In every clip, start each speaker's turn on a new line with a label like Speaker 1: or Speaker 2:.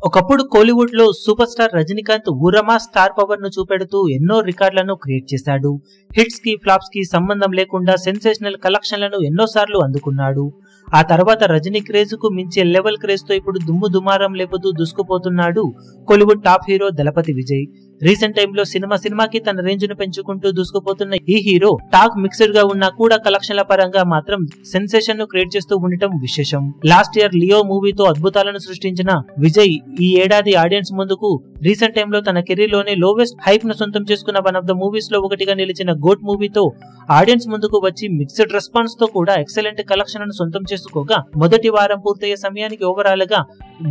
Speaker 1: ఒకప్పుడు కోలీవుడ్ లో super star Rajinikanth ఊరమా స్టార్ పవర్ ను చూపెడుతూ ఎన్నో రికార్డులను క్రియేట్ చేశాడు. హిట్స్ కి ఫ్లాప్స్ కి సంబంధం లేకుండా సెన్సేషనల్ కలెక్షన్లను ఎన్నోసార్లు అందుకున్నాడు. ఆ తర్వాత రజనీ క్రేజ్ కు మించే లెవెల్ క్రేజ్ తో ఇప్పుడు దుమ్ము దుమారం లేపుతూ దూసుకుపోతున్నాడు కోలీవుడ్ టాప్ హీరో దళపతి విజయ్. రీసెంట్ టైమ్ లో సినిమాకి తన రేంజ్ ను పెంచుకుంటూ దూసుకుపోతున్న ఈ హీరో టాక్ మిక్స్డ్ గా ఉన్నా కూడా కలెక్షన్ల పరంగా మాత్రం సెన్సేషన్ ను క్రియేట్ చేస్తూ ఉండటం విశేషం. లాస్ట్ ఇయర్ లియో మూవీతో అద్భుతాలను సృష్టించిన విజయ్ ఈ ఏడాది ఆడియన్స్ ముందుకు రీసెంట్ టైమ్ లో తన కెరీర్ లోనే లోవెస్ట్ హైప్ ను సొంతం చేసుకున్న వన్ ఆఫ్ ద మూవీస్ లో ఒకటిగా నిలిచిన గోట్ మూవీతో ఆడియన్స్ ముందుకు వచ్చి మిక్స్డ్ రెస్పాన్స్ తో కూడా ఎక్సలెంట్ కలెక్షన్ ను సొంతం చేసుకోగా మొదటి వారం పూర్తయ్యే సమయానికి ఓవరాల్ గా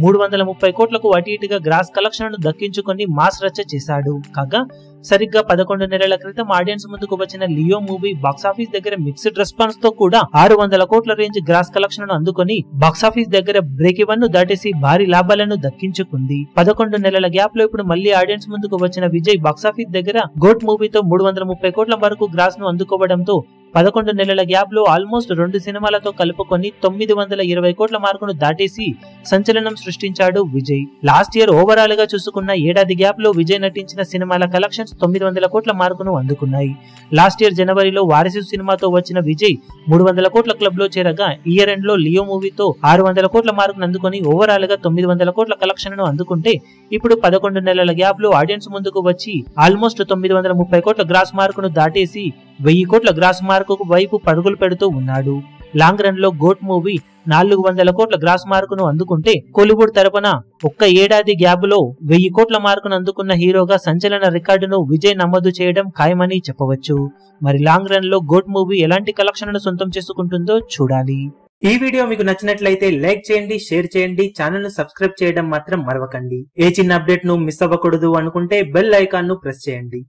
Speaker 1: 330 కోట్లకు అటు ఇటుగా గ్రాస్ కలెక్షన్ ను దక్కించుకొని మాస్ రచ్చ చేశాడు. కాగా సరిగ్గా 11 నెలల క్రితం ఆడియన్స్ ముందుకు వచ్చిన లియో మూవీ బాక్సాఫీస్ దగ్గర మిక్స్డ్ రెస్పాన్స్ తో కూడా 600 కోట్ల రేంజ్ గ్రాస్ కలెక్షన్ ను అందుకొని బాక్సాఫీస్ దగ్గర బ్రేక్ ఈవెన్ ను దాటేసి భారీ లాభాలను దక్కించుకుంది. 11 నెలల గ్యాప్ లో ఇప్పుడు మళ్లీ ఆడియన్స్ ముందుకు వచ్చిన విజయ్ బాక్సాఫీస్ దగ్గర గోట్ మూవీతో 330 కోట్ల వరకు గ్రాస్ ను అందుకోవడంతో 11 నెలల గ్యాప్ లో ఆల్మోస్ట్ 2 సినిమాలతో కలుపుకొని 920 కోట్ల మార్కును దాటేసి సంచలనం సృష్టించాడు విజయ్. లాస్ట్ ఇయర్ ఓవరాల్ గా చూసుకున్న ఏడాది గ్యాప్ లో విజయ్ నటించిన సినిమాల కలెక్షన్స్ 900 కోట్ల మార్కును అందుకున్నాయి. లాస్ట్ ఇయర్ జనవరిలో వారసు సినిమాతో వచ్చిన విజయ్ 300 కోట్ల క్లబ్ లో చేరగా ఇయర్ ఎండ్ లో లియో మూవీతో 600 కోట్ల మార్కును అందుకొని ఓవరాల్ గా 900 కోట్ల కలెక్షన్ ను అందుకుంటే ఇప్పుడు 11 నెలల గ్యాప్ లో ఆడియన్స్ ముందుకు వచ్చి ఆల్మోస్ట్ 930 కోట్ల గ్రాస్ మార్కును దాటేసి 1000 కోట్ల గ్రాస్ మార్కు వైపు పరుగులు పెడుతూ ఉన్నాడు. లాంగ్ రన్ లో గోట్ మూవీ 400 కోట్ల గ్రాస్ మార్కును అందుకుంటే కోలీవుడ్ తరపున ఒక్క ఏడాది గ్యాప్ లో 1000 కోట్ల మార్కును అందుకున్న హీరోగా సంచలన రికార్డును విజయ్ నమోదు చేయడం ఖాయమని చెప్పవచ్చు. మరి లాంగ్ రన్ లో గోట్ మూవీ ఎలాంటి కలెక్షన్లను సొంతం చేసుకుంటుందో చూడాలి. ఈ వీడియో మీకు నచ్చినట్లయితే లైక్ చేయండి, షేర్ చేయండి, ఛానల్ ను సబ్స్క్రైబ్ చేయడం మాత్రం మరవకండి. ఏ చిన్న అప్డేట్ ను మిస్ అవ్వకూడదు అనుకుంటే బెల్ ఐకాన్ ను ప్రెస్ చేయండి.